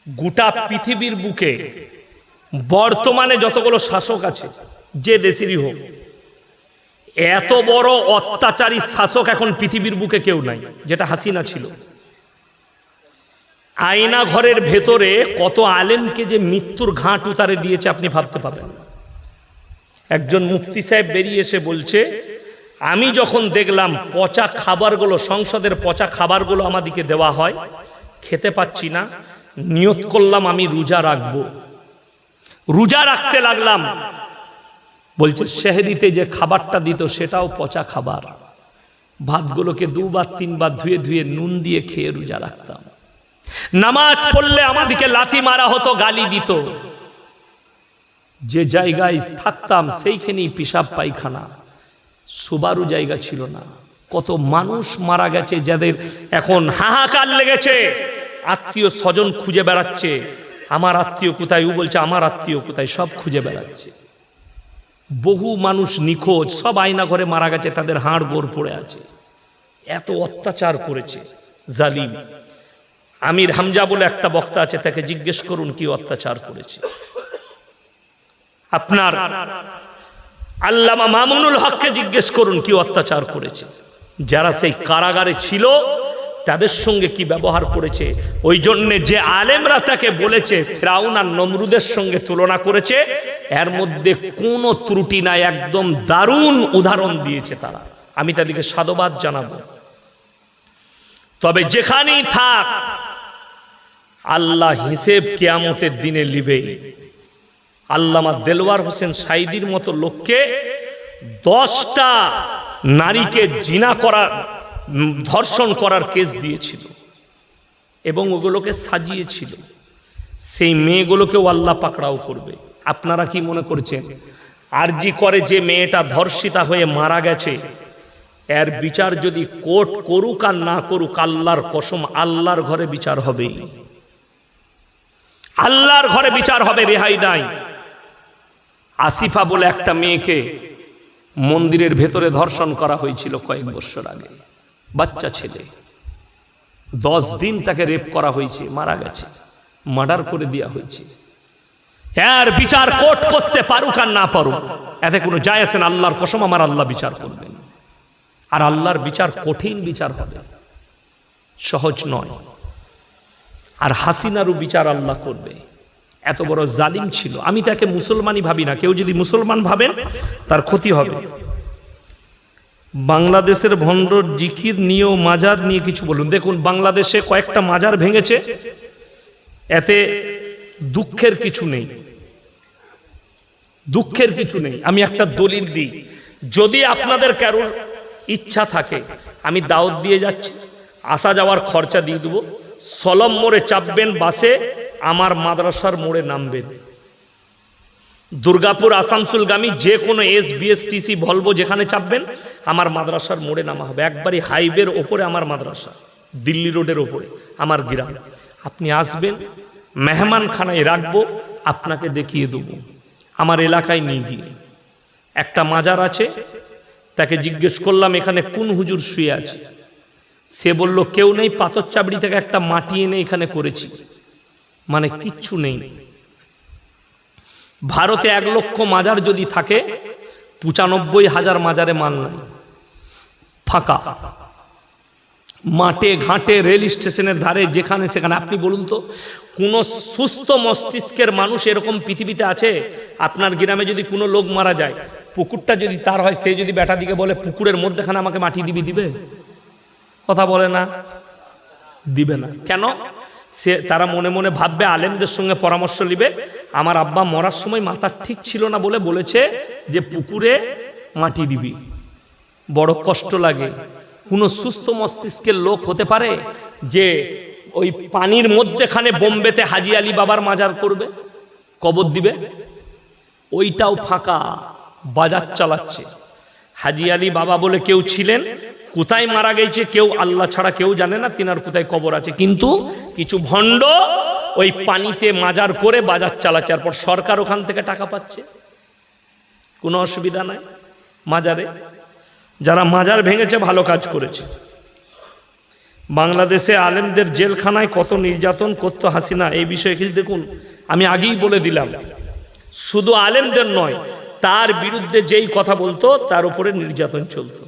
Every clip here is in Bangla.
গোটা পৃথিবীর বুকে বর্তমানে যতগুলো শাসক আছে, যে দেশেরই হোক, এত বড় অত্যাচারী শাসক এখন পৃথিবীর বুকে কেউ নাই, যেটা হাসিনা ছিল। আয়না ঘরের ভেতরে কত আলেমকে যে মৃত্যুর ঘাট উতারে দিয়েছে আপনি ভাবতে পারবেন। একজন মুফতি সাহেব বেরিয়ে এসে বলছে, আমি যখন দেখলাম পচা খাবারগুলো, সংসদের পচা খাবারগুলো আমাদেরকে দেওয়া হয়, খেতে পাচ্ছি না, নিয়ত করলাম আমি রোজা রাখবো। রোজা রাখতে লাগলাম। বলছে সেহরিতে যে খাবারটা দিত সেটাও পচা খাবার। ভাতগুলোকে দুবার তিনবার ধুয়ে ধুয়ে নুন দিয়ে খেয়ে রোজা রাখতাম। নামাজ পড়লে আমাদেরকে লাথি মারা হতো, গালি দিত। যে জায়গায় থাকতাম সেইখানেই পিসাব পায়খানা, শোবারও জায়গা ছিল না। কত মানুষ মারা গেছে, যাদের এখন হাহাকার লেগেছে, আত্মীয় স্বজন খুঁজে বেড়াচ্ছে, আমার আত্মীয় কোথায়, ও বলছে আমার আত্মীয় কোথায়, সব খুঁজে বেড়াচ্ছে। বহু মানুষ নিখোঁজ, সব আয়না ঘরে মারা গেছে, তাদের হাড় গোড় পড়ে আছে। এত অত্যাচার করেছে জালিম। আমির হামজা বলে একটা বক্তা আছে, তাকে জিজ্ঞেস করুন কি অত্যাচার করেছে। আপনার আল্লামা মামুনুল হককে জিজ্ঞেস করুন কি অত্যাচার করেছে। যারা সেই কারাগারে ছিল তাদের সঙ্গে কি ব্যবহার করেছে। ওই জন্যে যে আলেমরা তাকে বলেছে, ফিরাউন আর নমরুদের সঙ্গে তুলনা করেছে, এর মধ্যে কোনো ত্রুটি নাই, একদম দারুণ উদাহরণ দিয়েছে তারা। আমি তাদেরকে সাধুবাদ জানাবো। তবে যেখানেই থাক, আল্লাহ হিসেব কিয়ামতের দিনে লিবে। আল্লামা দেলওয়ার হোসেন সাইদির মতো লোককে 10টা নারীকে জিনা করা, ধর্ষণ করার কেস দিয়েছিল এবং ওগুলোকে সাজিয়েছিল। সেই মেয়েগুলোকেও আল্লাহ পাকড়াও করবে। আপনারা কি মনে করছেন আরজি করে যে মেয়েটা ধর্ষিতা হয়ে মারা গেছে, এর বিচার যদি কোর্ট করুক আর না করুক, আল্লাহর কসম আল্লাহর ঘরে বিচার হবে, আল্লাহর ঘরে বিচার হবে, রেহাই নাই। আসিফা বলে একটা মেয়েকে মন্দিরের ভেতরে ধর্ষণ করা হয়েছিল কয়েক বছর আগে, বাচ্চা ছেলে। 10 দিন তাকে রেপ করা হয়েছে, মারা গেছে, মার্ডার করে দেওয়া হয়েছে। এর বিচার কোর্ট করতে পারুক আর না পারুক, এতে কোনো যায় আসে না। আল্লাহর কসম আমার আল্লাহ বিচার করবেন, আর আল্লাহর বিচার কঠিন বিচার হবে, সহজ নয়। আর হাসিনারও বিচার আল্লাহ করবে। এত বড় জালিম ছিল। আমি তাকে মুসলমানই ভাবি না, কেউ যদি মুসলমান ভাবেন তার ক্ষতি হবে। বাংলাদেশের ভণ্ড জিকির নিয়েও মাজার নিয়ে কিছু বলুন। দেখুন, বাংলাদেশে কয়েকটা মাজার ভেঙেছে, এতে দুঃখের কিছু নেই, দুঃখের কিছু নেই। আমি একটা দলিল দিই, যদি আপনাদের কারোর ইচ্ছা থাকে, আমি দাওয়াত দিয়ে যাচ্ছি, আসা যাওয়ার খরচা দিয়ে দেবো। সলম মোড়ে চাপবেন বাসে, আমার মাদ্রাসার মোড়ে নামবেন। দুর্গাপুর আসানসোলগামী যে কোনো SBSTC ভলভো যেখানে চাপবেন, আমার মাদ্রাসার মোড়ে নামা হবে। একবারই হাইওয়ের ওপরে আমার মাদ্রাসা, দিল্লি রোডের ওপরে আমার গ্রাম। আপনি আসবেন, মেহমানখানায় রাখবো, আপনাকে দেখিয়ে দেবো। আমার এলাকায় নিয়ে গিয়ে একটা মাজার আছে, তাকে জিজ্ঞেস করলাম এখানে কোন হুজুর শুয়ে আছে। সে বলল কেউ নেই, পাথর চাবড়ি থেকে একটা মাটি এনে এখানে করেছি। মানে কিচ্ছু নেই। ভারতে 1 লক্ষ মাজার যদি থাকে, 95,000 মাজারে মাল নাই, ফাঁকা। মাঠে ঘাটে, রেল স্টেশনের ধারে, যেখানে সেখানে। আপনি বলুন তো, কোন সুস্থ মস্তিষ্কের মানুষ এরকম পৃথিবীতে আছে? আপনার গ্রামে যদি কোনো লোক মারা যায়, পুকুরটা যদি তার হয়, সে যদি বেটা দিকে বলে পুকুরের মধ্যেখানে আমাকে মাটি দিবি, দিবে? কথা বলে না, দিবে না। কেন? সে তারা মনে মনে ভাববে, আলেমদের সঙ্গে পরামর্শ নিবে, আমার আব্বা মরার সময় মাথা ঠিক ছিল না বলে বলেছে যে পুকুরে মাটি দিবি। বড় কষ্ট লাগে। কোনো সুস্থ মস্তিষ্কের লোক হতে পারে যে ওই পানির মধ্যেখানে বোম্বেতে হাজি আলী বাবার মাজার করবে, কবর দিবে? ওইটাও ফাঁকা, বাজার চালাচ্ছে। হাজি আলী বাবা বলে কেউ ছিলেন, কোথায় মারা গেছে কেউ, আল্লাহ ছাড়া কেউ জানে না তিনার কোথায় কবর আছে। কিন্তু কিছু ভণ্ড ওই পানিতে মাজার করে বাজার চালাচ্ছে, তারপর সরকার ওখান থেকে টাকা পাচ্ছে। কোনো অসুবিধা নাই মাজারে। যারা মাজার ভেঙেছে ভালো কাজ করেছে। বাংলাদেশে আলেমদের জেলখানায় কত নির্যাতন করত হাসিনা, এই বিষয়ে কিছু দেখুন। আমি আগেই বলে দিলাম, শুধু আলেমদের নয়, তার বিরুদ্ধে যেই কথা বলতো তার উপরে নির্যাতন চলতো।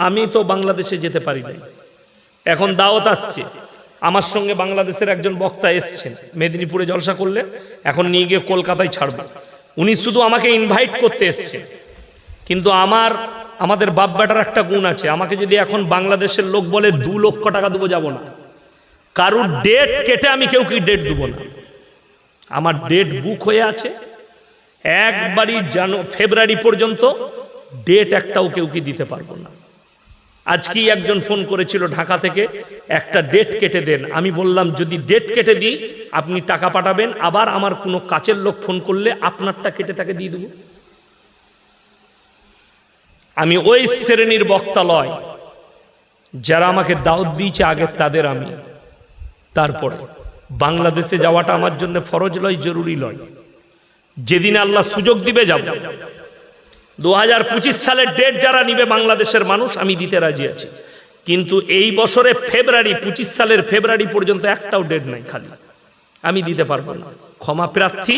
আমি তো বাংলাদেশে যেতে পারি না, এখন দাওয়াত আসছে, আমার সঙ্গে বাংলাদেশের একজন বক্তা এসছেন, মেদিনীপুরে জলসা করলে, এখন নিয়ে গিয়ে কলকাতায় ছাড়বে। উনি শুধু আমাকে ইনভাইট করতে এসছেন, কিন্তু আমাদের বাপ বেটার একটা গুণ আছে, আমাকে যদি এখন বাংলাদেশের লোক বলে 2 লক্ষ টাকা দেবো, যাব না। কারুর ডেট কেটে আমি কেউ কি ডেট দেবো না, আমার ডেট বুক হয়ে আছে একবারই ফেব্রুয়ারি পর্যন্ত, ডেট একটাও কেউ কি দিতে পারবো না। আজকেই একজন ফোন করেছিল ঢাকা থেকে, একটা ডেট কেটে দেন। আমি বললাম যদি ডেট কেটে দিই আপনি টাকা পাঠাবেন, আবার আমার কোনো কাছের লোক ফোন করলে আপনারটা কেটে তাকে দিয়ে দেবো। আমি ওই শ্রেণীর বক্তা লয়, যারা আমাকে দাওয়াত দিয়েছে আগে তাদের আমি। তারপরে বাংলাদেশে যাওয়াটা আমার জন্য ফরজ লয়, জরুরি লয়, যেদিন আল্লাহ সুযোগ দিবে যাব। 2025 সালের ডেট যারা নিবে বাংলাদেশের মানুষ, আমি দিতে রাজি আছি, কিন্তু এই বছরে ফেব্রুয়ারি 25 সালের ফেব্রুয়ারি পর্যন্ত একটাও ডেট নাই, খালি আমি দিতে পারবো না, ক্ষমা প্রার্থী।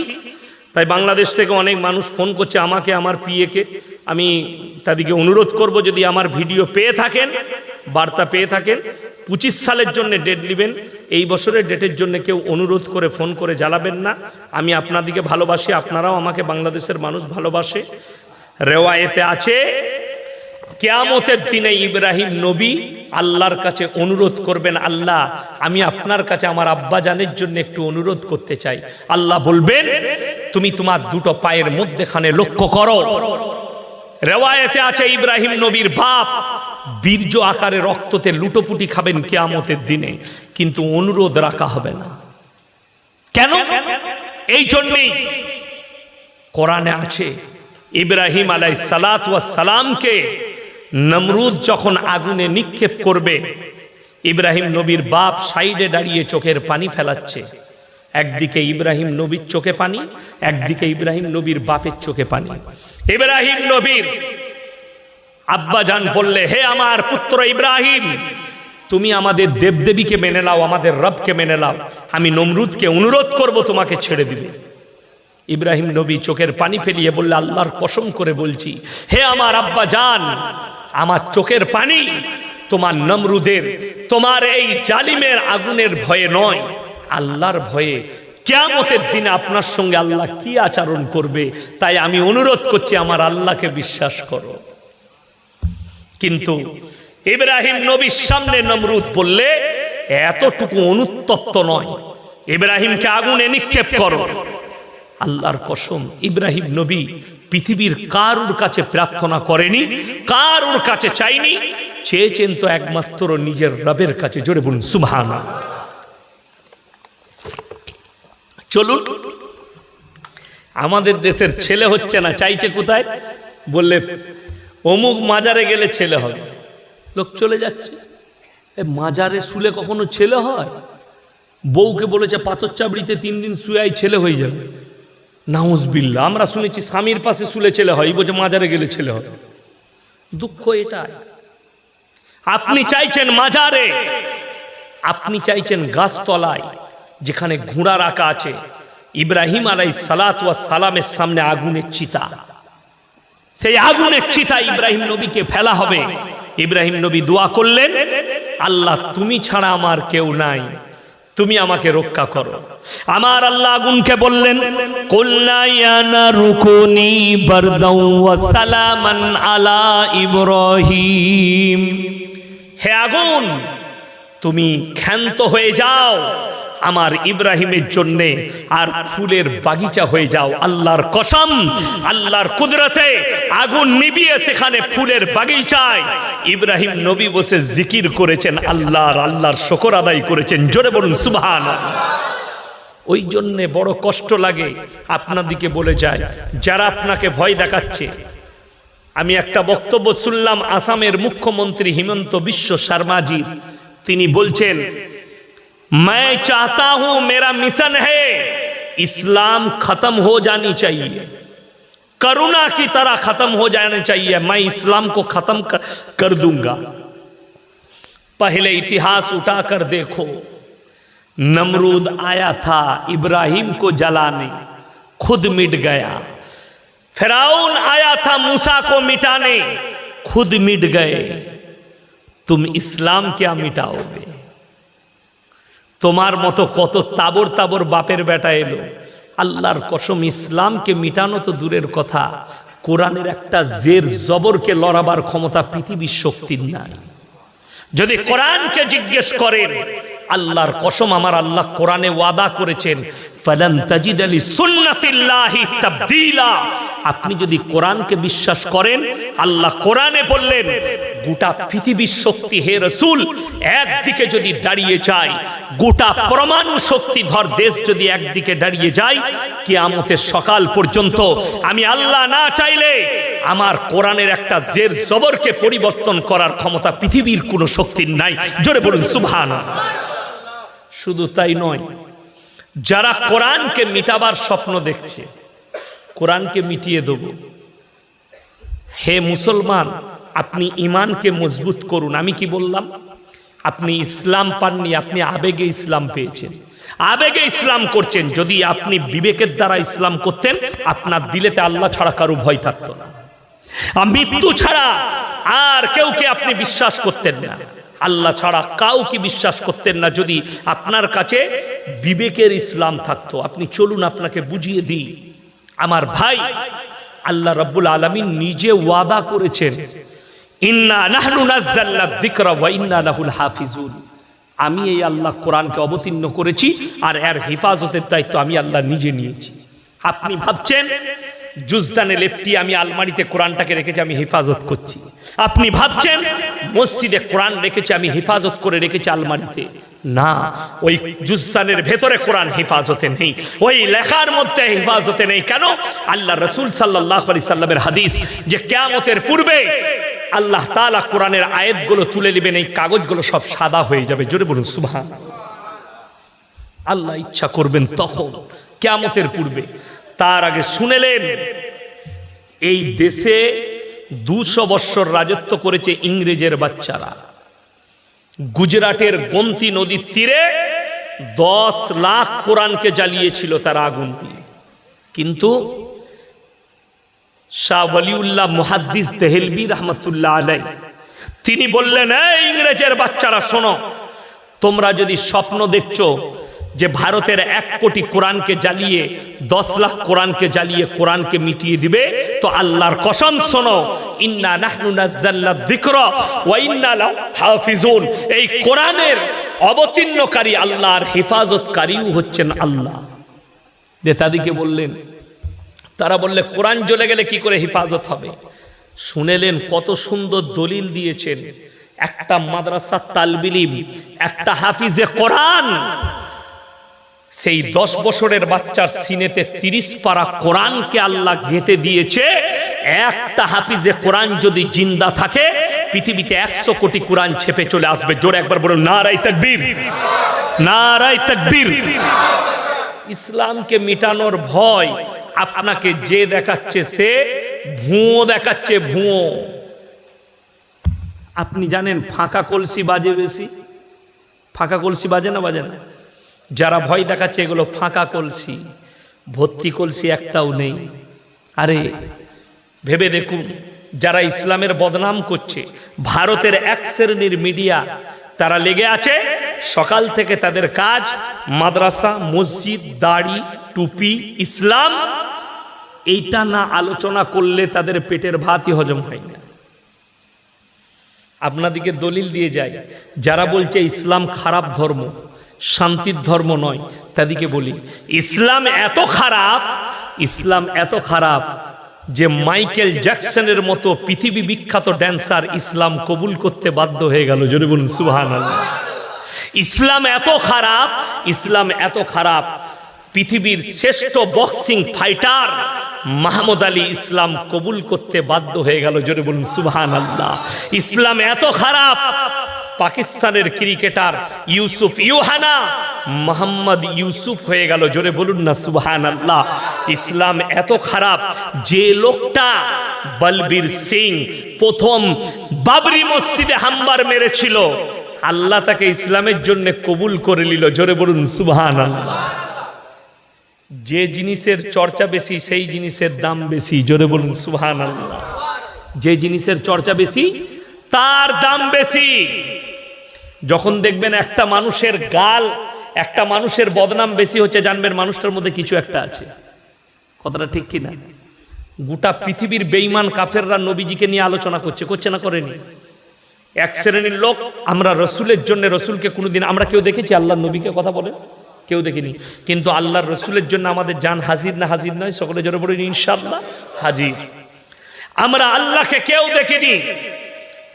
তাই বাংলাদেশ থেকে অনেক মানুষ ফোন করছে আমাকে, আমার পিএকে, আমি তাদেরকে অনুরোধ করব, যদি আমার ভিডিও পেয়ে থাকেন, বার্তা পেয়ে থাকেন, 25 সালের জন্য ডেট নেবেন, এই বছরের ডেটের জন্য কেউ অনুরোধ করে ফোন করে জ্বালাবেন না। আমি আপনাদেরকে ভালোবাসি, আপনারাও আমাকে বাংলাদেশের মানুষ ভালোবাসে। রেওয়ায়েতে আছে কিয়ামতের দিনে ইব্রাহিম নবী আল্লাহর কাছে অনুরোধ করবেন, আল্লাহ আমি আপনার কাছে আমার আব্বাজানের জন্য একটু অনুরোধ করতে চাই। আল্লাহ বলবেন তুমি তোমার 2টো পায়ের মধ্যখানে লক্ষ্য করো। রেওয়ায়েতে আছে ইব্রাহিম নবীর বাপ বীর্য আকারে রক্ততে লুটোপুটি খাবেন কিয়ামতের দিনে, কিন্তু অনুরোধ রাখা হবে না। কেন? এই জন্যই কোরআনে আছে ইব্রাহিম আলাইহিস সালাতু ওয়াস সালামকে নমরুদ যখন আগুনে নিক্ষেপ করবে, ইব্রাহিম নবীর বাপ সাইডে দাঁড়িয়ে চোখের পানি ফেলাচ্ছে। একদিকে ইব্রাহিম নবীর চোখে পানি, একদিকে ইব্রাহিম নবীর বাপের চোখে পানি। ইব্রাহিম নবীর আব্বাজান বললে, হে আমার পুত্র ইব্রাহিম, তুমি আমাদের দেবদেবীকে মেনে নাও, আমাদের রবকে মেনে নাও, আমি নমরুদকে অনুরোধ করব তোমাকে ছেড়ে দিবে। ইব্রাহিম নবী চোখের পানি ফেলিয়ে বললে, আল্লাহর কসম করে বলছি, হে আমার আব্বাজান, আমার চোখের পানি তোমার নমরুদের, তোমার এই জালিমের আগুনের ভয়ে নয়, আল্লাহর ভয়ে। কিয়ামতের দিনে আপনার সঙ্গে আল্লাহ কি আচরণ করবে, তাই আমি অনুরোধ করছি আমার আল্লাহকে বিশ্বাস করো। কিন্তু ইব্রাহিম নবীর সামনে নমরুদ বললে, এতটুকু অনুতপ্ত নয়, ইব্রাহিমকে আগুনে নিক্ষেপ করো। আল্লাহর কসম, ইব্রাহিম নবী পৃথিবীর কারুর কাছে প্রার্থনা করেনি, কারুর কাছে চাইনি, চেয়েছেন তো একমাত্র নিজের রবের কাছে। জোরে বলুন সুবহানাল্লাহ। চলুন, আমাদের দেশের ছেলে হচ্ছে না, চাইছে কোথায়? বললে অমুক মাজারে গেলে ছেলে হবে, লোক চলে যাচ্ছে। মাজারে শুলে কখনো ছেলে হয়? বউকে বলেছে পাথর চাবড়িতে 3 দিন শুয়ে ছেলে হয়ে যাবে, নাউজুবিল্লাহ। আমরা শুনেছি স্বামীর পাশে শুলে ছেলে হয়, বলছে মাজারে গেলে ছেলে হয়। দুঃখ এটাই, আপনি চাইছেন মাজারে, আপনি চাইছেন গাছতলায় যেখানে ঘোড়া রাখা আছে। ইব্রাহিম আলাইহিস সালাতু ওয়াস সালামের সামনে আগুনের চিতা, সেই আগুনের চিতা ইব্রাহিম নবীকে ফেলা হবে। ইব্রাহিম নবী দোয়া করলেন, আল্লাহ তুমি ছাড়া আমার কেউ নাই, তুমি আমাকে রক্ষা করো। আমার আল্লাহ আগুনকে বললেন, কুলনা ইয়া নারু কুনি বারদাও ওয়া সালামান আলা ইব্রাহিম, হে আগুন তুমি ক্ষান্ত হয়ে যাও আমার ইব্রাহিমের জন্যে, আর ফুলের বাগিচা হয়ে যাও। আল্লাহর কসম, আল্লাহর কুদরতে আগুন নিভিয়ে সেখানে ফুলের বাগিচায় ইব্রাহিম নবী বসে জিকির করেছেন, আল্লাহর শুকর আদায় করেছেন। জোরে বলুন সুবহানাল্লাহ। ওই জন্যে বড় কষ্ট লাগে আপনাদিকে বলে যায়, যারা আপনাকে ভয় দেখাচ্ছে। আমি একটা বক্তব্য শুনলাম আসামের মুখ্যমন্ত্রী হিমন্ত বিশ্ব শর্মাজি, তিনি বলছেন, मैं चाहता हूं, मेरा मिशन है, इस्लाम खत्म हो जानी चाहिए, करुणा की तरह खत्म हो जाना चाहिए, मैं इस्लाम को खत्म कर दूंगा। पहले इतिहास उठाकर देखो, नमरूद आया था इब्राहिम को जलाने, खुद मिट गया। फिरौन आया था मूसा को मिटाने, खुद मिट गए। तुम इस्लाम क्या मिटाओगे? তোমার মতো কত তাবর তাবর বাপের বেটা এলো, আল্লাহর কসম ইসলামকে মিটানো তো দূরের কথা, কোরআনের একটা জের জবরকে লড়াবার ক্ষমতা পৃথিবীর শক্তির নাই। যদি কোরআনকে জিজ্ঞেস করেন, আল্লাহর কসম আমার আল্লাহ কোরআনে ওয়াদা করেছেন, ফালান তাজিদা লিসুন্নাতিল্লাহি তাবদীলা। আপনি যদি কোরআনকে বিশ্বাস করেন, আল্লাহ কোরআনে বললেন গোটা পৃথিবীর শক্তি হে রাসূল একদিকে যদি দাঁড়িয়ে যায়, গোটা পরমাণু শক্তিধর দেশ যদি একদিকে দাঁড়িয়ে যায়, কিয়ামতের সকাল পর্যন্ত আমি আল্লাহ না চাইলে আমার কোরআনের একটা জের জবরকে পরিবর্তন করার ক্ষমতা পৃথিবীর কোনো শক্তির নাই। জোরে বলুন সুবহানাল্লাহ। শুধু তাই নয়, যারা কোরআনকে মিটাবার স্বপ্ন দেখছে, কোরআনকে মিটিয়ে দেব, হে মুসলমান আপনি ঈমানকে মজবুত করুন। আমি কি বললাম? আপনি ইসলাম পাননি, আপনি আবেগে ইসলাম পেয়েছেন, আবেগে ইসলাম করছেন। যদি আপনি বিবেকের দ্বারা ইসলাম করতেন, আপনার দিলেতে আল্লাহ ছাড়া কারো ভয় থাকতো না, মৃত্যু ছাড়া আর কেউকে আপনি বিশ্বাস করতেন না, আল্লাহ ছাড়া কাউকে বিশ্বাস করতেন না। যদি আপনার কাছে বিবেকের ইসলাম থাকতো, আপনি চলুন আপনাকে বুঝিয়ে দিই। আমার ভাই, আল্লাহ রাব্বুল আলামিন নিজে ওয়াদা করেছেন, ইন্না নাহনু নাযালনা যিকরা ওয়া ইন্না লাহুল হাফিজুন। আমি এই আল্লাহ কোরআনকে অবতীর্ণ করেছি আর এর হেফাজতের দায়িত্ব আমি আল্লাহ নিজে নিয়েছি। আপনি ভাবছেন জুজদানে লেপটি আমি আলমারিতে কোরআনটাকে রেখেছি, আমি হেফাজত করছি। আপনি ভাবছেন মসজিদে কোরআন রেখেছি, আমি হেফাজত করে রেখেছি আলমারিতে। না, ওই জুজদানের ভেতরে কোরআন হেফাজতে নেই, ওই লেখার মধ্যে হেফাজতে নেই। কেন? আল্লাহ রাসূল সাল্লাল্লাহু আলাইহি সাল্লামের হাদিস যে কিয়ামতের পূর্বে আল্লাহ তাআলা কোরআনের আয়াতগুলো তুলে নেবেন, এই কাগজগুলো সব সাদা হয়ে যাবে। জোরে বলুন সুবহানাল্লাহ। আল্লাহ ইচ্ছা করবেন তখন, কিয়ামতের পূর্বে। তার আগে শুনেলেন, এই দেশে 200 বৎসর রাজত্ব করেছে ইংরেজের বাচ্চারা। গুজরাটের গোমতী নদীর তীরে 10 লাখ কোরআনকে জ্বালিয়েছিল তারা আগুন দিয়ে। কিন্তু শাহ ওয়ালিউল্লাহ মুহাদ্দিস দেহলভী রাহমাতুল্লাহ আলাইহি তিনি বললেন, এই ইংরেজের বাচ্চারা শোনো, তোমরা যদি স্বপ্ন দেখছো যে ভারতের 1 কোটি কোরআনকে জ্বালিয়ে 10 লাখ কোরআনকে জ্বালিয়ে কোরআনকে মিটিয়ে দিবে, তো আল্লাহর কসম শোনো, ইন্না নাহনু নাযালনা যিকরা ওয়া ইন্না লাহু হাফিজুন। এই কোরআনের অবতীর্ণকারী আল্লাহর হেফাজতকারীও হচ্ছেন আল্লাহ। নেতাদিকে বললেন, তারা বললে কোরআন জ্বলে গেলে কি করে হেফাজত হবে? শুনেলেন কত সুন্দর দলিল দিয়েছেন। একটা মাদ্রাসার তালবিল ইলম, একটা হাফিজে কোরআন, সেই 10 বছরের বাচ্চার সিনেতে 30 পারা কোরআনকে আল্লাহ গেঁথে দিয়েছে। একটা হাফিজে কোরআন যদি জিন্দা থাকে, পৃথিবীতে 100 কোটি কোরআন ছেপে চলে আসবে। জোরে একবার বলুন নারায়ে তাকবীর, নারায়ে তাকবীর। ইসলামকে মিটানোর ভয় আপনাকে যে দেখাচ্ছে, সে ভুয়ো দেখাচ্ছে, ভুয়ো। আপনি জানেন ফাঁকা কলসি বাজে বেশি? ফাঁকা কলসি বাজে না, বাজে না? যারা ভয় দেখাচ্ছে এগুলো ফাঁকা কলসি, ভর্তি কলসি একটাও নেই। আরে ভেবে দেখুন, যারা ইসলামের বদনাম করছে, ভারতের 1 শ্রেণীর মিডিয়া, তারা লেগে আছে সকাল থেকে তাদের কাজ মাদ্রাসা, মসজিদ, দাড়ি, টুপি, ইসলাম। এইটা না আলোচনা করলে তাদের পেটের ভাতই হজম হয় না। আপনাদিকে দলিল দিয়ে যায়, যারা বলছে ইসলাম খারাপ ধর্ম, শান্তির ধর্ম নয়, তাদেরকে বলি ইসলাম এত খারাপ, ইসলাম এত খারাপ যে মাইকেল জ্যাকসনের মতো পৃথিবী বিখ্যাত ড্যান্সার ইসলাম কবুল করতে বাধ্য হয়ে গেল। জোরে বলুন সুবহানাল্লাহ। ইসলাম এত খারাপ, ইসলাম এত খারাপ, পৃথিবীর শ্রেষ্ঠ বক্সিং ফাইটার মাহমুদ আলী ইসলাম কবুল করতে বাধ্য হয়ে গেল। জোরে বলুন সুবহানাল্লাহ। ইসলাম এত খারাপ, পাকিস্তানের ক্রিকেটার ইউসুফ ইউহানা মোহাম্মদ ইউসুফ হয়ে গেল। জোরে বলুন না সুবহানাল্লাহ। ইসলাম এত খারাপ, যে লোকটা বলবীর সিং প্রথম বাবরি মসজিদে হামবার মেরেছিল, আল্লাহ তাকে ইসলামের জন্য কবুল করে নিল। জোরে বলুন সুবহানাল্লাহ। যে জিনিসের চর্চা বেশি সেই জিনিসের দাম বেশি। জোরে বলুন সুবহানাল্লাহ। যে জিনিসের চর্চা বেশি তার দাম বেশি। যখন দেখবেন একটা মানুষের গাল, একটা মানুষের বদনাম বেশি হচ্ছে, জানবেন মানুষটার মধ্যে কিছু একটা আছে। কথাটা ঠিক কি না? গোটা পৃথিবীর বেঈমান কাফেররা নবীজিকে নিয়ে আলোচনা করছে না করেনি? এক শ্রেণীর লোক, আমরা রসুলের জন্য, রসুলকে কোনোদিন আমরা কেউ দেখেছি আল্লাহর নবীকে কথা বলে? কেউ দেখিনি। কিন্তু আল্লাহর রসুলের জন্য আমাদের জান হাজির না হাজির নয়? সকলে জোরে বলুন ইনশাআল্লাহ হাজির। আমরা আল্লাহকে কেউ দেখিনি,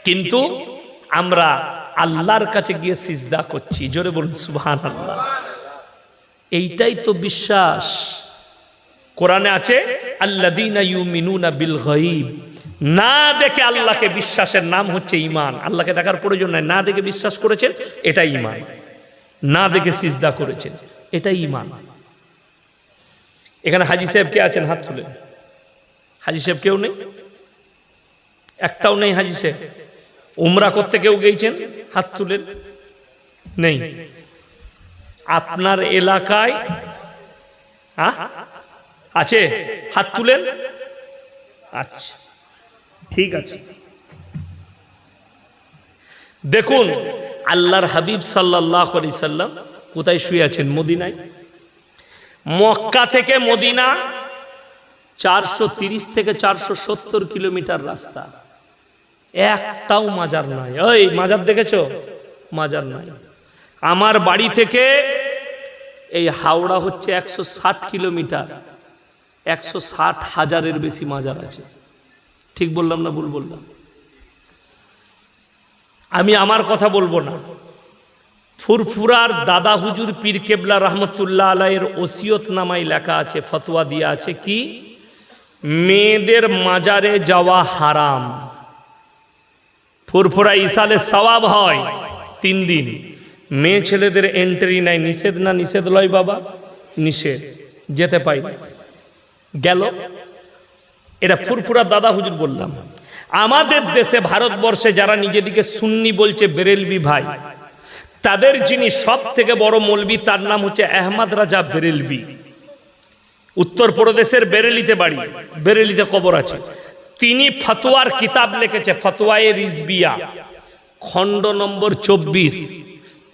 কিন্তু আমরা আল্লাহর কাছে গিয়ে সিজদা করছি। জোরে বলুন সুবহানাল্লাহ। এইটাই তো বিশ্বাস। কোরআনে আছে আল্লাযীনা ইউমিনুনা বিল গায়ব, না দেখে আল্লাহকে বিশ্বাসের নাম হচ্ছে ঈমান। আল্লাহকে দেখার প্রয়োজন নাই, না দেখে বিশ্বাস করেছেন, এটাই ঈমান। না দেখে সিজদা করেছেন, এটাই ঈমান। এখানে হাজী সাহেব কে আছেন? হাত তুলেন। হাজী সাহেব কেউ নেই? একটাও নেই হাজী সাহেব? উমরা করতে কেউ গেছেন? হাত তুলেন। নেই। আপনার এলাকায় আছে? হাত তুলেন। আচ্ছা, ঠিক আছে। দেখুন আল্লাহর হাবিব সাল্লাল্লাহু আলাইহি সাল্লাম কোথায় শুয়ে আছেন? মদিনায়। মক্কা থেকে মদিনা 430 থেকে 470 কিলোমিটার রাস্তা। একটাও মাজার নাই। ওই মাজার দেখেছো? মাজার নাই। আমার বাড়ি থেকে এই হাওড়া হচ্ছে 160 কিলোমিটার। 160,000-এর বেশি মাজার আছে। ঠিক বললাম না ভুল বললাম? আমি আমার কথা বলবো না। ফুরফুরার দাদা হুজুর পীর কেবলা রহমতুল্লাহ আলাইহির ওসিয়ত নামায় লেখা আছে, ফতোয়া দিয়া আছে কি মেয়েদের মাজারে যাওয়া হারাম। ফুরফুরা ইসালে সওয়াব হয় 3 দিন। মেয়ে ছেলেদের এন্ট্রি নাই। নিষেধ না নিষেধ লয় বাবা? নিষেধ। যেতে পাই গেল। এটা ফুরফুরা দাদা হুজুর বললাম। আমাদের দেশে ভারতবর্ষে যারা নিজেদিকে সুন্নি বলছে, বেরেলভি ভাই, তাদের যিনি সব থেকে বড় মৌলবি তার নাম হচ্ছে আহমদ রাজা বেরেলভি। উত্তরপ্রদেশের বেরেলিতে বাড়ি, বেরেলিতে কবর আছে। তিনি ফতোয়ার কিতাব লিখেছে, ফতোয়ায়ে রিজবিয়া, খণ্ড নম্বর 24,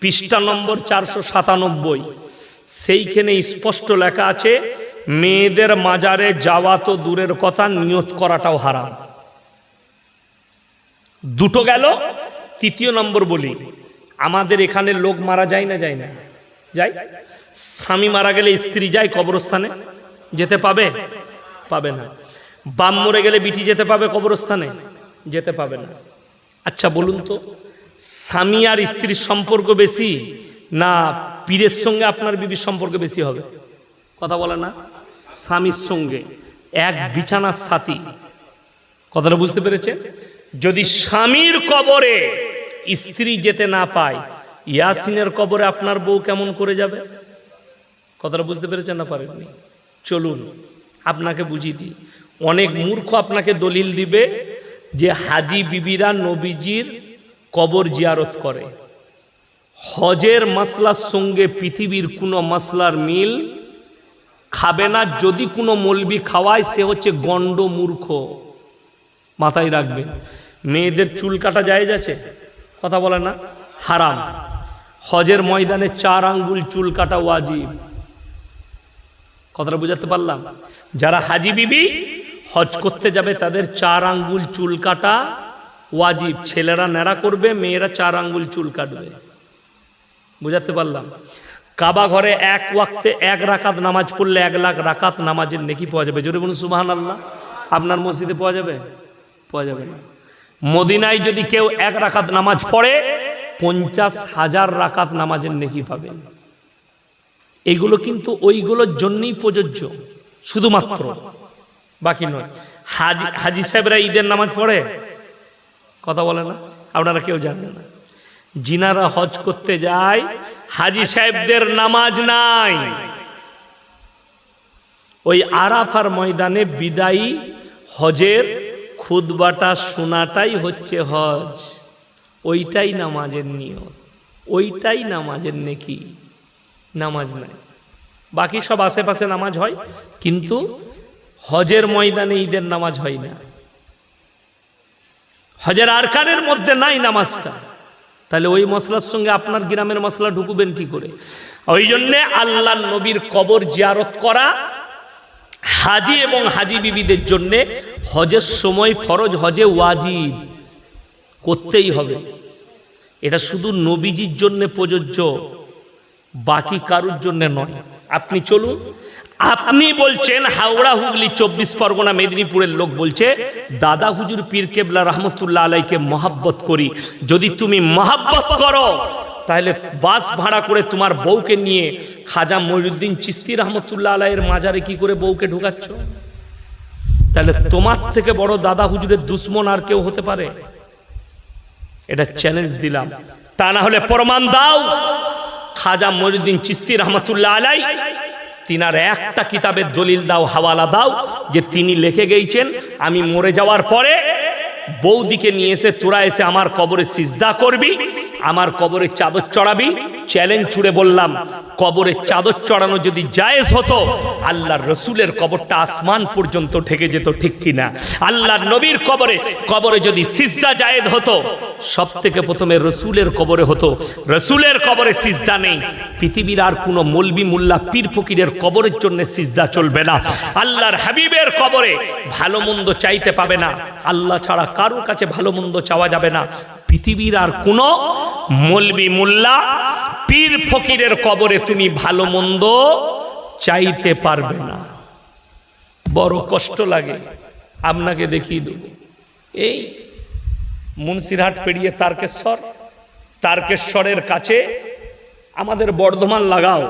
পৃষ্ঠা নম্বর 497। সেইখানে স্পষ্ট লেখা আছে মেয়েদের মাজারে যাওয়া তো দূরের কথা, নিয়ত করাটাও হারাম। দুটো গেল। তৃতীয় নম্বর বলি, আমাদের এখানে লোক মারা যায় না? যায় না? যায়। স্বামী মারা গেলে স্ত্রী যায় কবরস্থানে? যেতে পাবে? পাবে না। বাপ মরে গেলে বিটি যেতে পাবে কবরস্থানে? যেতে পাবে না। আচ্ছা বলুন তো, স্বামী আর স্ত্রীর সম্পর্ক বেশি না পীরের সঙ্গে আপনার বিবির সম্পর্ক বেশি হবে? কথা বলে না? স্বামীর সঙ্গে, এক বিছানার সাথী। কথাটা বুঝতে পেরেছেন? যদি স্বামীর কবরে স্ত্রী যেতে না পায়, ইয়াসিনের কবরে আপনার বউ কেমন করে যাবে? কথাটা বুঝতে পেরেছেন না পারেননি? চলুন আপনাকে বুঝিয়ে দিই। অনেক মূর্খ আপনাকে দলিল দিবে যে হাজি বিবিরা নবীজির কবর জিয়ারত করে। হজের মাসলার সঙ্গে পৃথিবীর কোনো মাসলার মিল খাবে না। যদি কোনো মৌলবি খাওয়ায় সে হচ্ছে গণ্ড মূর্খ। মাথায় রাখবেন। মেয়েদের চুল কাটা জায়েজ আছে? কথা বলে না? হারাম। হজের ময়দানে 4 আঙ্গুল চুল কাটা ওয়াজিব। কথাটা বুঝাতে পারলাম? যারা হাজি বিবি হজ করতে যাবে তাদের 4 আঙ্গুল চুল কাটা ওয়াজিব। ছেলেরা ন্যাড়া করবে, মেয়েরা 4 আঙ্গুল চুল কাটবে। বুঝাতে পারলাম? কাবা ঘরে এক ওয়াক্তে 1 রাকাত নামাজ পড়লে 1 লাখ রাকাত নামাজের নেকি পাওয়া যাবে। জোরে বলুন সুবহানাল্লাহ। আপনার মসজিদে পাওয়া যাবে? পাওয়া যাবে না। মদিনায় যদি কেউ 1 রাকাত নামাজ পড়ে 50,000 রাকাত নামাজের নেকি পাবেন। এইগুলো কিন্তু ওইগুলোর জন্যই প্রযোজ্য, শুধুমাত্র, বাকি নয়। হাজি সাহেবরা ঈদের নামাজ পড়ে? কথা বলে না? আপনারা কেউ জানেন না। জিনারা হজ করতে যায়, হাজি সাহেবদের নামাজ নাই। ওই আরাফার ময়দানে বিদায়ী হজের খুতবাটা শোনাটাই হচ্ছে হজ, ওইটাই নামাজের নিয়ত। ওইটাই নামাজের নেকি, নামাজ নাই। বাকি সব আশেপাশে নামাজ হয়, কিন্তু হজের ময়দানে ঈদের নামাজ হয় না, হজের আরকানের মধ্যে নাই নামাজটা। তাহলে ওই মশলার সঙ্গে আপনার গ্রামের মশলা ঢুকবেন কি করে? ওই জন্যে আল্লাহ নবীর কবর জিয়ারত করা হাজি এবং হাজি বিবিদের জন্যে হজের সময় ফরজ, হজে ওয়াজিব করতেই হবে। এটা শুধু নবীজির জন্য প্রযোজ্য, বাকি কারুর জন্য নয়। আপনি চলুন, আপনি বলছেন হাওড়া, হুগলি, 24 পরগনা, মেদিনীপুরের লোক বলছে দাদা হুজুর পীর কেবলা রহমতুল্লাহ আলাইকে মহাব্বত করি। যদি তুমি মহাব্বত করো তাহলে বাস ভাড়া করে তোমার বউকে নিয়ে খাজা মঈনুদ্দিন চিশতি রহমতুল্লাহ আলাইয়ের মাজারে কি করে বউকে ঢুকাচ্ছ? তাহলে তোমার থেকে বড় দাদা হুজুরের দুশ্মন আর কেউ হতে পারে? এটা চ্যালেঞ্জ দিলাম। তা না হলে প্রমাণ দাও। খাজা মঈনুদ্দিন চিশতি রহমতুল্লাহ আলাই তিনার একটা কিতাবের দলিল দাও, হাওয়ালা দাও, যে তিনি লিখে গেছেন আমি মরে যাওয়ার পরে বৌদিকে নিয়ে এসে তোরা এসে আমার কবরে সিজদা করবি, আমার কবরে চাদর চড়াবি। চ্যালেঞ্জ ছুড়ে বললাম, কবরে চাদর চড়ানো যদি জায়েজ হতো, আল্লাহর রসুলের কবরটা আসমান পর্যন্ত ঢেকে যেত, ঠিক কিনা? আল্লাহর নবীর কবরে যদি সিজদা জায়েজ হতো, সব থেকে প্রথমে রসুলের কবরে হতো। রসুলের কবরে সিজদা নেই, পৃথিবীর আর কোনো মৌলবি মোল্লা পীর ফকিরের কবরের জন্য সিজদা চলবে না। আল্লাহর হাবিবের কবরে ভালো মন্দ চাইতে পাবে না, আল্লাহ ছাড়া কারোর কাছে ভালো মন্দ চাওয়া যাবে না। পৃথিবীর আর কোনো মৌলবি মোল্লা পীর ফকিরের কবরে তুমি ভালো মন্দ চাইতে পারবে না। বড় কষ্ট লাগে। আপনাকে দেখিয়ে দেব, এই মুন্সিরহাট পেরিয়ে তারকেশ্বরের কাছে আমাদের বর্ধমান লাগাও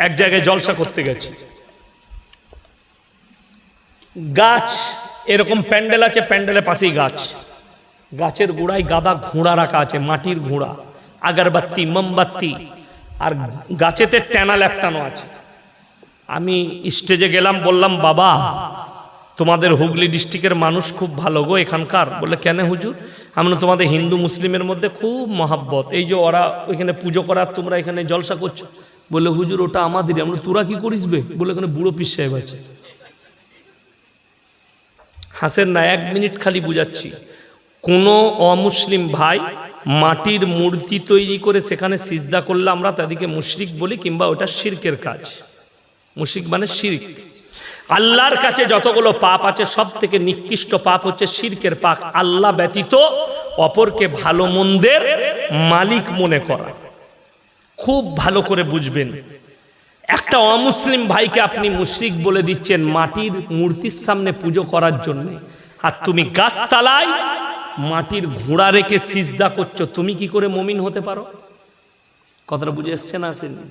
এক জায়গায় জলসা করতে গেছি। গাছ এরকম প্যান্ডেল আছে, প্যান্ডেলের পাশেই গাছ, গাছের গোড়ায় গাদা ঘোড়া রাখা আছে, মাটির ঘোড়া, আগরবাতি, মোমবাতি, আর গাছেতে টানা ল্যাপটানো আছে। আমি স্টেজে গেলাম, বললাম বাবা তোমাদের হুগলি ডিস্ট্রিক্টের মানুষ খুব ভালো গো এখানকার। বলে কেন হুজুর? আমরা তোমাদের হিন্দু মুসলিমের মধ্যে খুব মহাব্বত, এই যে ওরা ওইখানে পুজো করার তোমরা এখানে জলসা করছো। বলে হুজুর ওটা আমাদেরই। আমরা তোরা কি করিসবে? বলে এখানে বুড়ো পীর সাহেব আছে। হাসেন না, 1 মিনিট খালি বুঝাচ্ছি। কোনো অমুসলিম ভাই মাটির মূর্তি তৈরি করে সেখানে সিজদা করলে আমরা তাদেরকে মুশরিক বলি, কিংবা ওটা শিরকের কাজ। মুশরিক মানে শিরক। আল্লাহর কাছে যতগুলো পাপ আছে সব থেকে নিকৃষ্ট পাপ হচ্ছে শিরকের পাপ। আল্লাহ ব্যতীত অপরকে ভালো মন্দের মালিক মনে করা। খুব ভালো করে বুঝবেন, একটা অমুসলিম ভাইকে আপনি মুশরিক বলে দিচ্ছেন মাটির মূর্তির সামনে পুজো করার জন্য, আর তুমি গাছতলায় মাটির ঘোড়া রেখে সিজদা করছো। তুমি কি করে মুমিন হতে পারো? কথাটা বুঝে এসছে না? আসেনি?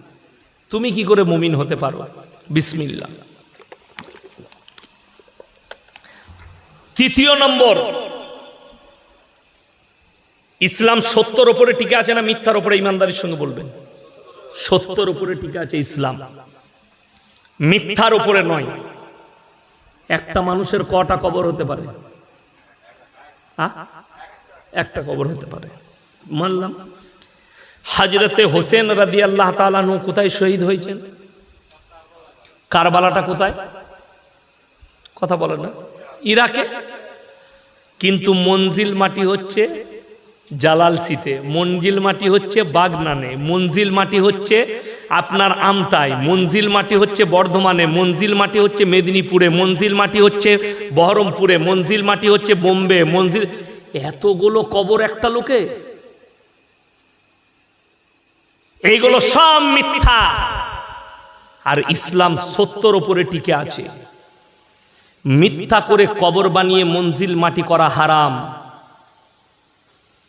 তুমি কি করে মুমিন হতে পারো? বিসমিল্লাহ। তৃতীয় নম্বর, ইসলাম সত্যর উপরে টিকে আছে না মিথ্যার উপরে? ইমানদারির সঙ্গে বলবেন। সত্যর উপরে টিকে আছে ইসলাম, মিথ্যার উপরে নয়। একটা মানুষের কটা কবর হতে পারে? একটা কবর হতে পারে, মানলাম। হযরতে হোসেন রাদিয়াল্লাহু তাআলা আনহু কোথায় শহীদ হয়েছেন? কারবালাটা কোথায়? কথা বলেন না? ইরাকে। কিন্তু মঞ্জিল মাটি হচ্ছে জালালসিতে, মঞ্জিল মাটি হচ্ছে বাগনানে, মঞ্জিল মাটি হচ্ছে আপনার আমতায়, মঞ্জিল মাটি হচ্ছে বর্ধমানে, মঞ্জিল মাটি হচ্ছে মেদিনীপুরে, মঞ্জিল মাটি হচ্ছে বহরমপুরে, মঞ্জিল মাটি হচ্ছে বোম্বে, মঞ্জিল। এতগুলো কবর একটা লোকে? এইগুলো সব মিথ্যা। আর ইসলাম সত্যর উপরে টিকে আছে। মিথ্যা করে কবর বানিয়ে মঞ্জিল মাটি করা হারাম।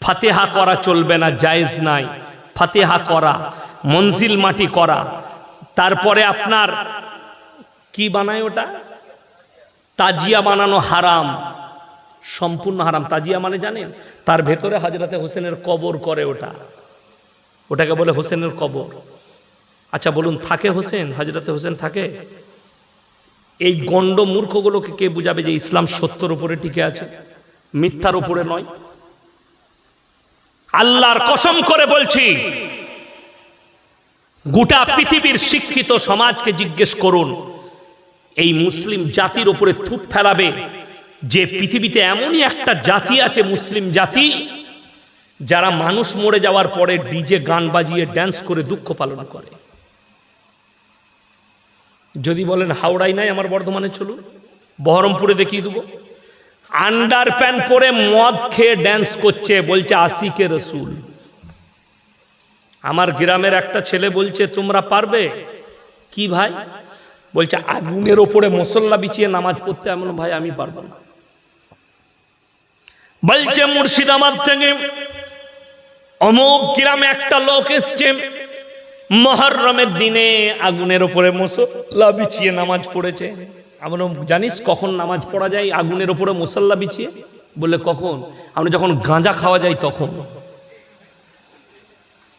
ফাতিহা করা চলবে না, জায়েজ নাই। ফাতিহা করা, মঞ্জিল মাটি করা, তারপরে আপনার কি বানায় ওটা, তাজিয়া বানানো হারাম, সম্পূর্ণ হারাম। তাজিয়া মানে জানেন? তার ভেতরে হযরতে হোসেনের কবর করে, ওটাকে বলে হোসেনের কবর। আচ্ছা বলুন, থাকে হোসেন? হযরতে হোসেন থাকে? এই গণ্ড মূর্খগুলোকে কে বুঝাবে যে ইসলাম সত্যর উপরে টিকে আছে, মিথ্যার উপরে নয়? আল্লাহর কসম করে বলছি, গোটা পৃথিবীর শিক্ষিত সমাজকে জিজ্ঞেস করুন, এই মুসলিম জাতির উপরে থুপ ফেলাবে যে পৃথিবীতে এমনই একটা জাতি আছে, মুসলিম জাতি, যারা মানুষ মরে যাওয়ার পরে ডিজে গান বাজিয়ে ড্যান্স করে দুঃখ পালন করে। যদি বলেন হাওড়ায় নাই, আমার বর্ধমানে চলুন, বহরমপুরে দেখিয়ে দেবো। আন্ডার প্যান্ট পরে মদ খেয়ে ড্যান্স করছে, বলছে আশিকে রসুল। আমার গ্রামের একটা ছেলে বলছে তোমরা পারবে কি ভাই? বলছে আগুনের ওপরে মশল্লা বিছিয়ে নামাজ পড়তে। এমন ভাই আমি পারবো না। বলছে মুর্শিদাবাদ থেকে অমুক গ্রামে একটা লোক এসছে, মুহররমের দিনে আগুনের ওপরে মশল্লা বিছিয়ে নামাজ পড়েছে। আমরা জানিস কখন নামাজ পড়া যায় আগুনের ওপরে মশল্লা বিছিয়ে? বলে কখন? আমরা যখন গাঁজা খাওয়া যায় তখন।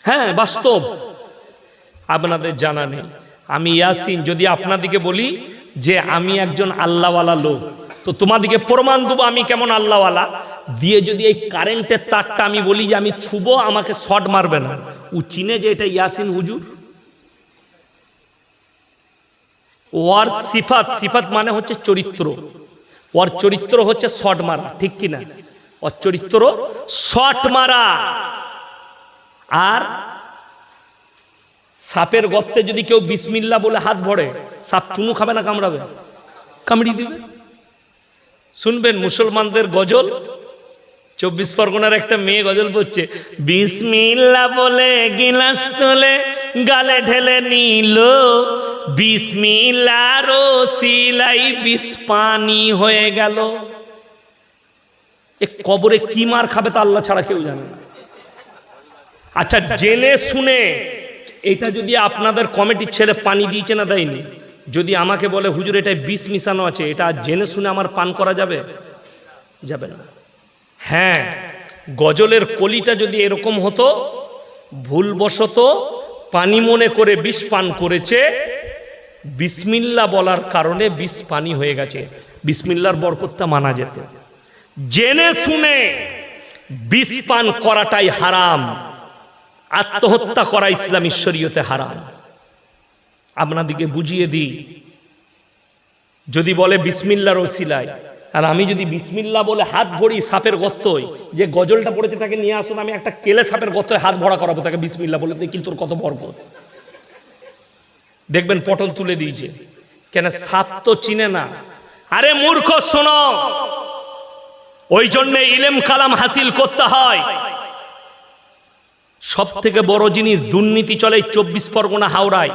হ্যাঁ, বাস্তব, আপনাদের জানা নেই। আমি ইয়াসিন যদি আপনাদিকে বলি যে আমি একজন আল্লাহওয়ালা লোক, তো তোমাদিকে প্রমাণ দেবো আমি কেমন আল্লাহওয়ালা দিয়ে। যদি এই কারেন্টের তারটা আমি বলি যে আমি ছুবো, আমাকে শর্ট মারবে না, ও চিনে যে এটা ইয়াসিন হুজুর। ওর সিফাত, সিফাত মানে হচ্ছে চরিত্র, ওর চরিত্র হচ্ছে শর্ট মারা, ঠিক কিনা? ওর চরিত্র শর্ট মারা। আর সাপের গর্তে যদি কেউ বিসমিল্লাহ বলে হাত ভরে, সাপ চুমু খাবে না কামড়াবে? কামড়ি দিবে। শুনবেন মুসলমানদের গজল, 24 পরগনার একটা মেয়ে গজল পড়ছে, বিসমিল্লাহ বলে গিলাস তোলে গালে ঢেলে নিল, বিসমিল্লাহর ওসিলাই বিষ পানি হয়ে গেল। এ কবরে কি মার খাবে তা আল্লাহ ছাড়া কেউ জানে না। আচ্ছা, জেনে শুনে এটা যদি আপনাদের কমিটির ছেলে পানি দিয়েছে না দেয়নি, যদি আমাকে বলে হুজুর এটাই বিষ মিশানো আছে, এটা জেনে শুনে আমার পান করা যাবে? যাবে না। হ্যাঁ, গজলের কলিটা যদি এরকম হতো, ভুলবশত পানি মনে করে বিষ পান করেছে, বিসমিল্লাহ বলার কারণে বিষ পানি হয়ে গেছে, বিসমিল্লাহর বরকতটা মানা যেত। জেনে শুনে বিষ পান করাটাই হারাম, আত্মহত্যা করা ইসলামী শরীয়তে হারাম। আপনাদিকে বুঝিয়ে দিই, যদি বলে বিসমিল্লাহর ওসিলায়, আর আমি যদি বিসমিল্লাহ বলে হাত ভরি সাপের গর্তয়, যে গজলটা পড়েছে তাকে নিয়ে আসুন, আমি একটা কেলে সাপের গর্তয় হাত ভরা করাবো, তাকে বিসমিল্লাহ বলে দেখি তোর কত বরকত। দেখবেন পটল তুলে দিয়েছে, কেন? সাপ তো চিনে না। আরে মূর্খ, শোনো, ওই জন্যে ইলম কালাম হাসিল করতে হয়। সব থেকে বড় জিনিস দুর্নীতি চলে 24 পরগনা হাওড়ায়।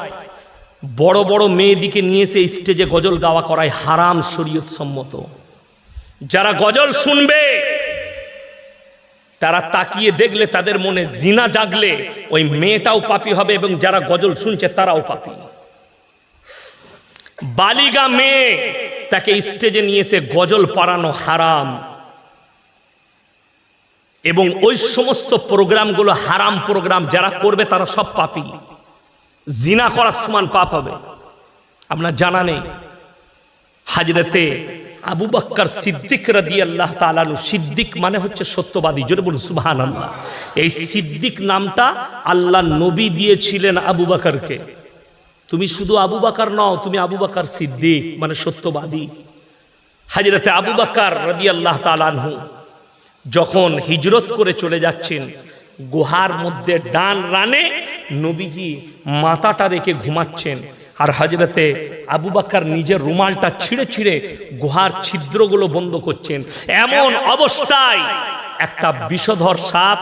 বড় বড় মেয়েদিকে নিয়ে এসে স্টেজে গজল গাওয়া করায় হারাম, শরীয়ত সম্মত। যারা গজল শুনবে তারা তাকিয়ে দেখলে তাদের মনে জিনা জাগলে ওই মেয়েটাও পাপী হবে, এবং যারা গজল শুনছে তারাও পাপী। বালিগা মেয়ে তাকে স্টেজে নিয়ে এসে গজল পড়ানো হারাম, এবং ওই সমস্ত প্রোগ্রামগুলো হারাম প্রোগ্রাম। যারা করবে তারা সব পাপী, জিনা করার সমান পাপ হবে। আপনার জানা নেই হযরতে আবু বকর সিদ্দিক রাদিয়াল্লাহু তাআলা আনহু, সিদ্দিক মানে হচ্ছে সত্যবাদী, জোরে বলুন সুবহানাল্লাহ। এই সিদ্দিক নামটা আল্লাহ নবী দিয়েছিলেন আবু বকরকে। তুমি শুধু আবু বকর নও, তুমি আবু বকর সিদ্দিক মানে সত্যবাদী। হযরতে আবু বকর রাদিয়াল্লাহু তাআলা আনহু যখন হিজরত করে চলে যাচ্ছেন, গুহার মধ্যে ডান রানে নবীজি মাথাটা রেখে ঘুমাচ্ছেন, আর হযরতে আবু বকর নিজের রুমালটা ছিঁড়ে ছিঁড়ে গুহার ছিদ্রগুলো বন্ধ করছেন। এমন অবস্থায় একটা বিষধর সাপ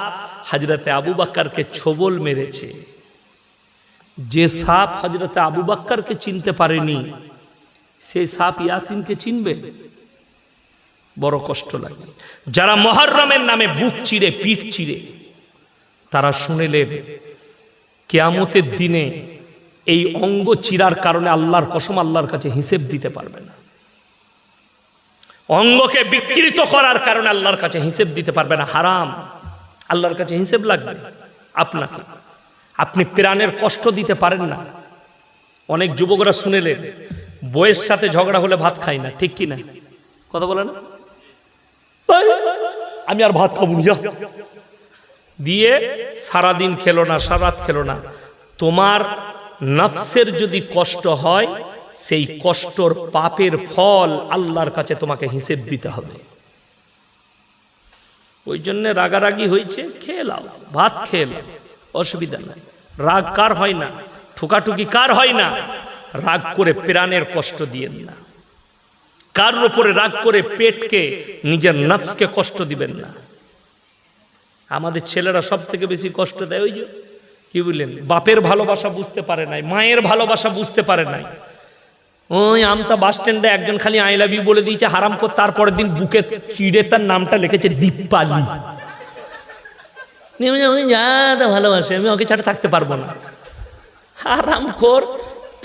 হযরতে আবু বকরকে ছোবল মেরেছে। যে সাপ হযরতে আবু বকরকে চিনতে পারেনি, সেই সাপ ইয়াসিনকে চিনবে? বড় কষ্ট লাগে। যারা মুহররমের নামে বুক চিরে পিঠ চিরে, তারা শুনেলেন কিয়ামতের দিনে এই অঙ্গ চিরার কারণে আল্লাহর কসম আল্লাহর কাছে হিসেব দিতে পারবে না। অঙ্গকে বিকৃত করার কারণে আল্লাহর কাছে হিসেব দিতে পারবে না, হারাম। আল্লাহর কাছে হিসেব লাগবে আপনাকে। আপনি প্রাণের কষ্ট দিতে পারেন না। অনেক যুবকরা শুনেলেন বউয়ের সাথে ঝগড়া হলে ভাত খাই না, ঠিক কি না? কথা বলে না, আমি আর ভাত খাবো না, দিয়ে সারাদিন খেলো না, সারা রাত খেলো না। তোমার নফসের যদি কষ্ট হয়, সেই কষ্টর পাপের ফল আল্লাহর কাছে তোমাকে হিসেব দিতে হবে। ওই জন্য রাগারাগি হয়েছে, খেয়ে নাও, ভাত খেয়ে নাও, অসুবিধা নাই। রাগ কার হয় না, ঠুকাঠুকি কার হয় না? রাগ করে প্রাণের কষ্ট দিয়েন না, কার উপরে রাগ করে পেটকে, নিজের নফসকে কষ্ট দিবেন না। আমাদের ছেলেরা সব থেকে বেশি কষ্ট দেয় ওই যে কি বললেন, বাপের ভালোবাসা বুঝতে পারে নাই, মায়ের ভালোবাসা বুঝতে পারে নাই। ওই আমতা বাস স্ট্যান্ডে একজন খালি আই লাভ ইউ বলে দিয়েছে হারাম করে, তারপরের দিন বুকে চিড়ে তার নামটা লিখেছে দীপালি। যা ভালোবাসে, আমি ওকে ছাড়া থাকতে পারবো না। হারাম খোর।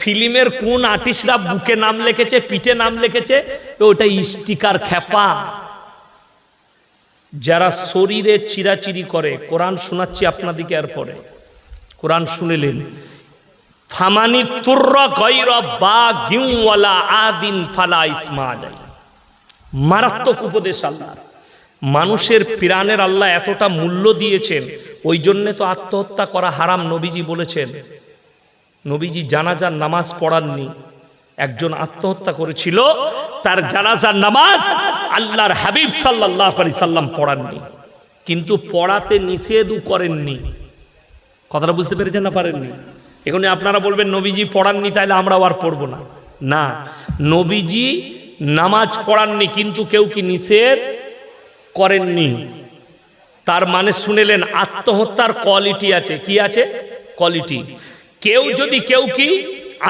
ফিল্মের কোন আর্টিস্টরা বুকে নাম লিখেছে, পিঠে নাম লিখেছে, ওটা স্টিকার খেপা। যারা শরীরে চিরাচিরি করে, কোরআন শোনাচ্ছি আপনাদিকে, এরপরে কোরআন শুনেলেন, ফামানি তুর্রা গায়রা বাগিন ওয়ালা আদিন ফালা ইসমা আলাই। মারাত্মক উপদেশ আল্লাহ। মানুষের প্রাণের আল্লাহ এতটা মূল্য দিয়েছেন, ওই জন্য তো আত্মহত্যা করা হারাম নবীজি বলেছেন। নবীজি জানাজার নামাজ পড়াননি, একজন আত্মহত্যা করেছিল, তার জানাজার নামাজ আল্লাহর হাবিব সাল্লাল্লাহু আলাইহি সাল্লাম পড়াননি, কিন্তু পড়াতে নিষেধও করেননি। কথাটা বুঝতে পেরেছেন না পারেননি? এখানে আপনারা বলবেন নবীজি পড়াননি তাইলে আমরাও আর পড়বো না। না, নবীজি নামাজ পড়াননি, কিন্তু কেউ কি নিষেধ করেননি। তার মানে শুনেলেন, আত্মহত্যার কোয়ালিটি আছে। কি আছে? কোয়ালিটি। কেউ যদি কেউ কি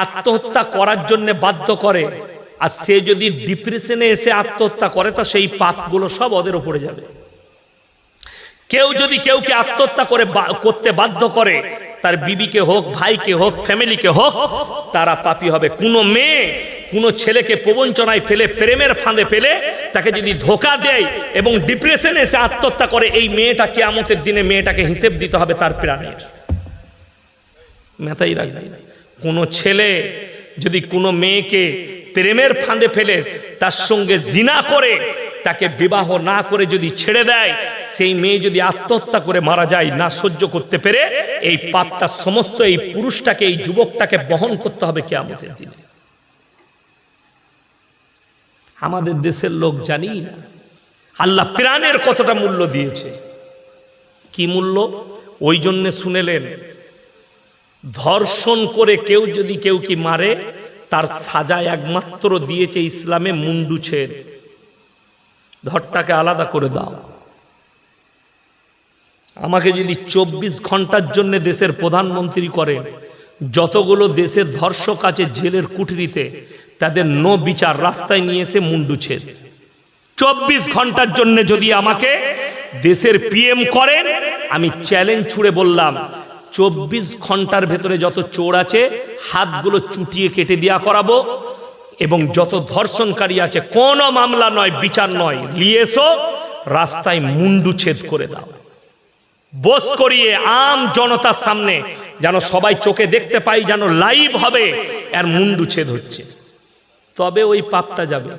আত্মহত্যা করার জন্য বাধ্য করে, আর সে যদি ডিপ্রেশনে এসে আত্মহত্যা করে, তো সেই পাপগুলো সব ওদের উপরে যাবে। কেউ যদি কেউকে আত্মহত্যা করতে বাধ্য করে, তার বিবিকে হোক, ভাইকে হোক, ফ্যামিলিকে হোক, তারা পাপী হবে। কোনো মেয়ে কোনো ছেলেকে প্রবঞ্চনায় ফেলে, প্রেমের ফাঁদে ফেলে তাকে যদি ধোঁকা দেয় এবং ডিপ্রেশনে এসে আত্মহত্যা করে, এই মেয়েটা কিয়ামতের দিনে মেয়েটাকে হিসেব দিতে হবে তার প্রাণের। মাথায় রাখবেন, কোনো ছেলে যদি কোনো মেয়েকে প্রেমের ফাঁদে ফেলে তার সঙ্গে জিনা করে, তাকে বিবাহ না করে যদি ছেড়ে দেয়, সেই মেয়ে যদি আত্মহত্যা করে মারা যায় না সহ্য করতে পেরে, এই পাপটা সমস্ত এই পুরুষটাকে, এই যুবকটাকে বহন করতে হবে কিয়ামতের দিনে। আমাদের দেশের লোক জানি না আল্লাহ প্রাণের কতটা মূল্য দিয়েছে। কি মূল্য? ওই জন্যে শুনেলেন, ধর্ষণ করে কেউ যদি কেউ কি মারে, তার সাজা একমাত্র দিয়েছে ইসলামে মুন্ডু ছেদ। ধরটাকে আলাদা করে দাও। আমাকে যদি 24 ঘন্টার জন্য দেশের প্রধানমন্ত্রী করে, যতগুলো দেশের ধর্ষক আছে জেলের কুঠরিতে, তাদের নো বিচার, রাস্তায় নিয়ে এসে মুন্ডু ছেদ। 24 ঘন্টার জন্য যদি আমাকে দেশের পিএম করেন, আমি চ্যালেঞ্জ ছুড়ে বললাম, 24 ঘন্টার ভেতরে যত চোর আছে হাতগুলো চুটিয়ে কেটে দেওয়া করাবো, এবং যত ধর্ষণকারী আছে কোনো মামলা নয়, বিচার নয়, নিয়ে এসো, রাস্তায় মুন্ডু ছেদ করে দাও। বস করিয়ে আম জনতার সামনে, যেন সবাই চোখে দেখতে পাই, যেন লাইভ হবে আর মুন্ডু ছেদ হচ্ছে, তবে ওই পাপটা যাবে।